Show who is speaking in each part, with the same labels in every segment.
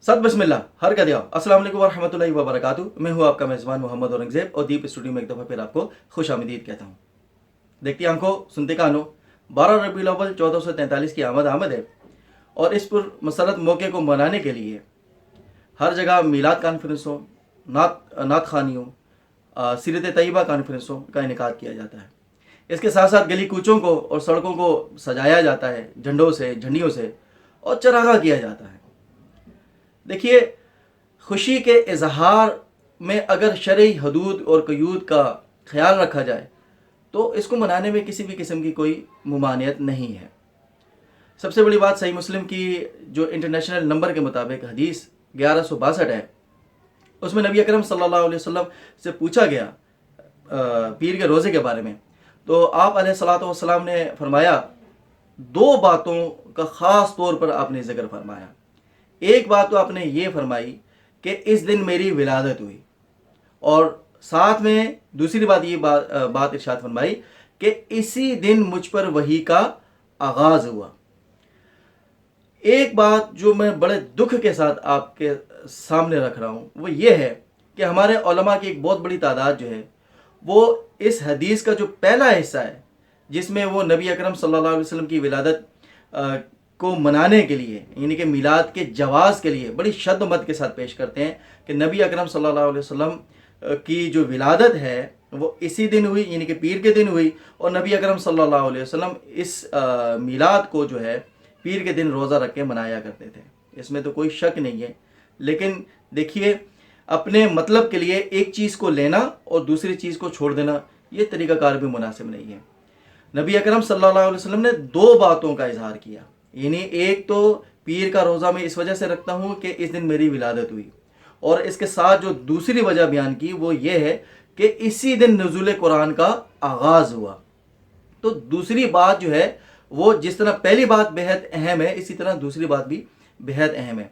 Speaker 1: सत बिस्मिल्लाह हर का दिया अस्सलाम वालेकुम वरहमतुल्लाहि वबरकातुहू। मैं हूँ आपका मेज़बान मोहम्मद औरंगज़ेब और दीप स्टूडियो में एक दफ़ा फिर आपको खुश आमदीद कहता हूँ। देखती आंखों सुनते कानों, 12 रबीउल अव्वल 1443 की आमद है और इस पर मसरत मौके को मनाने के लिए हर जगह मीलाद कॉन्फ्रेंसों, नात खानियों, सीरत तैयबा कॉन्फ्रेंसों का इनेकाद किया जाता है। इसके साथ साथ गली कूचों को और सड़कों को सजाया जाता है झंडों से, झंडियों से और चरागा किया जाता है। देखिए, खुशी के इजहार में अगर शरई हदूद और क़यूद का ख्याल रखा जाए तो इसको मनाने में किसी भी किस्म की कोई मुमानियत नहीं है। सबसे बड़ी बात, सही मुस्लिम की जो इंटरनेशनल नंबर के मुताबिक हदीस 1162 है, उसमें नबी अकरम सल्लल्लाहु अलैहि वसल्लम से पूछा गया पीर के रोज़े के बारे में, तो आप अलैहिस्सलातु वस्सलाम ने फरमाया, दो बातों का ख़ास तौर पर आपने जिक्र फरमाया। एक बात तो आपने ये फरमाई कि इस दिन मेरी विलादत हुई, और साथ में दूसरी बात ये बात इरशाद फरमाई कि इसी दिन मुझ पर वही का आगाज़ हुआ। एक बात जो मैं बड़े दुख के साथ आपके सामने रख रहा हूँ वो ये है कि हमारे उलमा की एक बहुत बड़ी तादाद जो है वो इस हदीस का जो पहला हिस्सा है जिसमें वो नबी अकरम सल्लल्लाहु अलैहि वसल्लम की विलादत को मनाने के लिए, यानी कि मिलाद के जवाज़ के लिए बड़ी शद्द के साथ पेश करते हैं कि नबी अकरम सल्लल्लाहु अलैहि वसल्लम की जो विलादत है वो इसी दिन हुई, यानी कि पीर के दिन हुई, और नबी अकरम सल्लल्लाहु अलैहि वसल्लम इस मिलाद को जो है पीर के दिन रोज़ा रख के मनाया करते थे। इसमें तो कोई शक नहीं है। लेकिन देखिए, अपने मतलब के लिए एक चीज़ को लेना और दूसरी चीज़ को छोड़ देना, ये तरीक़ाकार भी मुनासिब नहीं है। नबी अकरम सल्लल्लाहु अलैहि वसल्लम ने दो बातों का इजहार किया, यानी एक तो पीर का रोज़ा मैं इस वजह से रखता हूँ कि इस दिन मेरी विलादत हुई, और इसके साथ जो दूसरी वजह बयान की वो ये है कि इसी दिन नुज़ूल कुरान का आगाज़ हुआ। तो दूसरी बात जो है वो जिस तरह पहली बात बेहद अहम है, इसी तरह दूसरी बात भी बेहद अहम है।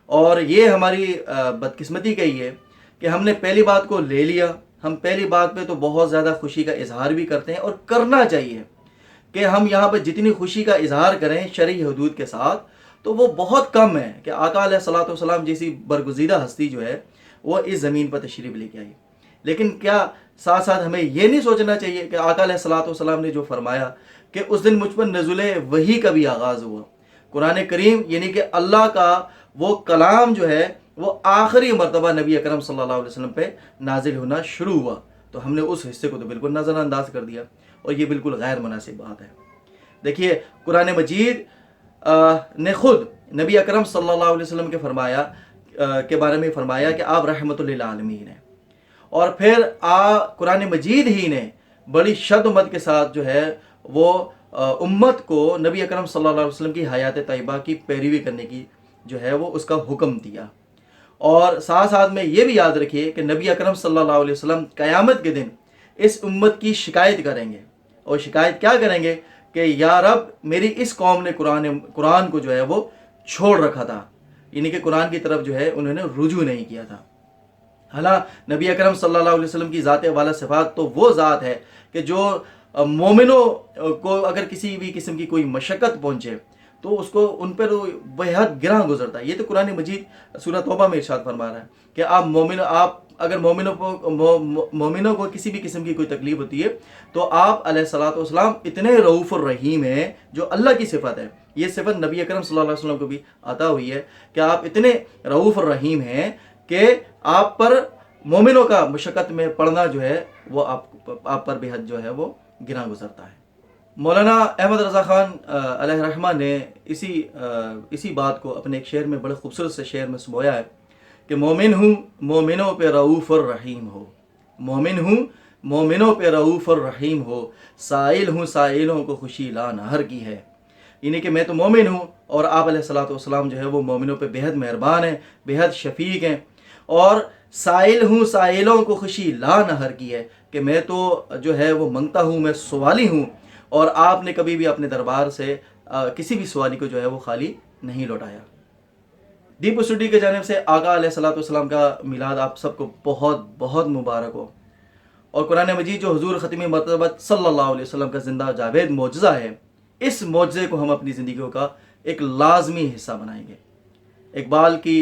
Speaker 1: और ये हमारी बदकिस्मती का ही है कि हमने पहली बात को ले लिया। हम पहली बात पे तो बहुत ज़्यादा खुशी का इजहार भी करते हैं, और करना चाहिए कि हम यहाँ पर जितनी खुशी का इजहार करें शरई हदूद के साथ, तो वो बहुत कम है कि आका अलैहिस्सलातु वस्सलाम जैसी बरगुज़ीदा हस्ती जो है वो इस ज़मीन पर तशरीफ़ लेके आई। लेकिन क्या साथ साथ हमें ये नहीं सोचना चाहिए कि आका अलैहिस्सलातु वस्सलाम ने जो फरमाया कि उस दिन मुझ पर नज़ुले वही का भी आगाज़ हुआ। कुरान करीम यानी कि अल्लाह का वो कलाम जो है वो आखिरी मरतबा नबी अकरम सल्लल्लाहु अलैहि वसल्लम पे नाजिल होना शुरू हुआ, तो हमने उस हिस्से को तो बिल्कुल नज़रअंदाज कर दिया, और ये बिल्कुल गैर मुनासिब बात है। देखिए, कुरान मजीद ने खुद नबी अकरम सल्लल्लाहु अलैहि वसल्लम के बारे में फरमाया कि आप रहमतुल लिल आलमीन हैं, और फिर कुरान मजीद ही ने बड़ी शद्द के साथ जो है वो उम्मत को नबी अकरम सल्लल्लाहु अलैहि वसल्लम की हयात तैयबा की पैरवी करने की जो है वो उसका हुक्म दिया। और साथ साथ में ये भी याद रखिए कि नबी अकरम सल्लल्लाहु अलैहि वसल्लम क़यामत के दिन इस उम्मत की शिकायत करेंगे, और शिकायत क्या करेंगे कि या रब, मेरी इस कौम ने कुरान को जो है वो छोड़ रखा था, यानी कि कुरान की तरफ जो है उन्होंने रुजू नहीं किया था। हालांकि नबी अकरम सल्लल्लाहु अलैहि वसल्लम की ज़ात वाला सिफ़ात तो वो ज़ात है कि जो मोमिनों को अगर किसी भी किस्म की कोई मशक्क़त पहुँचे तो उसको उन पर बेहद गिरा गुजरता है। ये तो कुरान मजीद सूरह तौबा में इरशाद फरमा रहा है कि आप अगर मोमिनों को किसी भी किस्म की कोई तकलीफ होती है तो आप अलैहिस्सलातु वस्सलाम इतने रऊफ़ुर रहीम हैं, जो अल्लाह की सिफ़त है। ये सिफ़त नबी अकरम सल्लल्लाहु अलैहि वसल्लम को भी अता हुई है कि आप इतने रऊफ़ुर रहीम हैं कि आप पर मोमिनों का मुशक्क़त में पड़ना जो है वो आप पर बेहद जो है वो गिरा गुजरता है। मौलाना अहमद रज़ा ख़ान अलैहि रहमा ने इसी बात को अपने एक शेर में बड़े खूबसूरत से शेर में समोया है कि मोमिन हूँ मोमिनों पे रऊफ़ुर रहीम हो, मोमिन हूँ मोमिनों पे रऊफ़ुर रहीम हो, साइल हूँ साइलों को खुशी ला नहर की है। यानी कि मैं तो मोमिन हूँ और आप अलैहिस्सलातु वस्सलाम जो है वो मोमिनों पे बेहद मेहरबान हैं, बेहद शफीक हैं, और साइल हूँ साइलों को खुशी ला नहर की है कि मैं तो जो है वो मंगता हूँ, मैं सवाली हूँ, और आपने कभी भी अपने दरबार से किसी भी सवाली को जो है वो खाली नहीं लौटाया। दीप स्टूडियो की जानिब से आका अलैहिस्सलातु वस्सलाम का मिलाद आप सबको बहुत बहुत मुबारक हो, और कुरान मजीद जो हुजूर ख़त्मी मरतबत सल्लल्लाहु अलैहि वसल्लम का ज़िंदा जावेद मौजज़ा है, इस मौजज़े को हम अपनी ज़िंदगी का एक लाजमी हिस्सा बनाएंगे। इकबाल की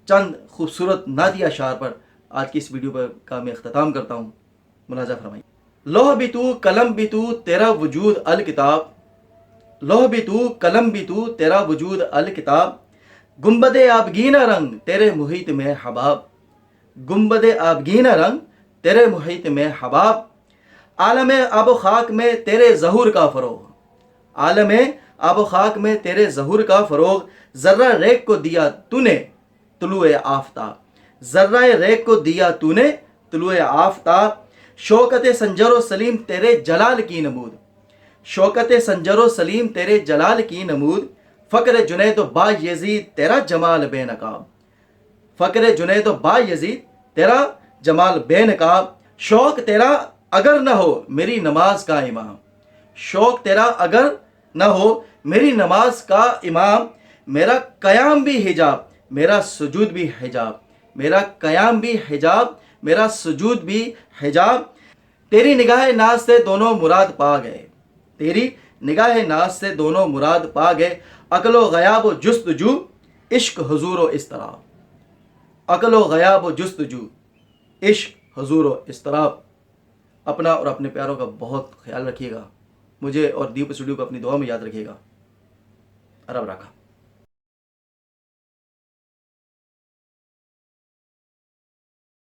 Speaker 1: چند خوبصورت نعتیہ اشعار پر آج کی اس ویڈیو پر کا میں اختتام کرتا ہوں. ملاحظہ فرمائیے. لوح بھی تو قلم بھی تو تیرا وجود الکتاب، لوح بھی تو قلم بھی تو تیرا وجود الکتاب، گنبد آبگینہ رنگ تیرے محیط میں حباب، گنبد آبگینہ رنگ تیرے محیط میں حباب، عالم آب و خاک میں تیرے ظہور کا فروغ، عالم آب و خاک میں تیرے ظہور کا فروغ، ذرہ ریگ کو دیا تو نے طلوع آفتاب، ذرہ ریگ کو دیا تو نے طلوع آفتاب، شوکت سنجر و سلیم تیرے جلال کی نمود، شوکت سنجر و سلیم تیرے جلال کی نمود، فقر جنید و با یزید تیرا جمال بے نقاب، فقر جنید و با یزید تیرا جمال بے نقاب، شوق تیرا اگر نہ ہو میری نماز کا امام، شوق تیرا اگر نہ ہو میری نماز کا امام، میرا قیام بھی حجاب میرا سجود بھی حجاب، میرا قیام بھی حجاب میرا سجود بھی حجاب، تیری نگاہ ناز سے دونوں مراد پا گئے، تیری نگاہ ناز سے دونوں مراد پا گئے، عقل و غیاب و جستجو عشق حضور و اضطراب، عقل و غیاب و جستجو عشق حضور و اضطراب. اپنا اور اپنے پیاروں کا بہت خیال رکھیے گا. مجھے اور دیپ اسٹوڈیو کو اپنی دعا میں یاد رکھیے گا. رب رکھا.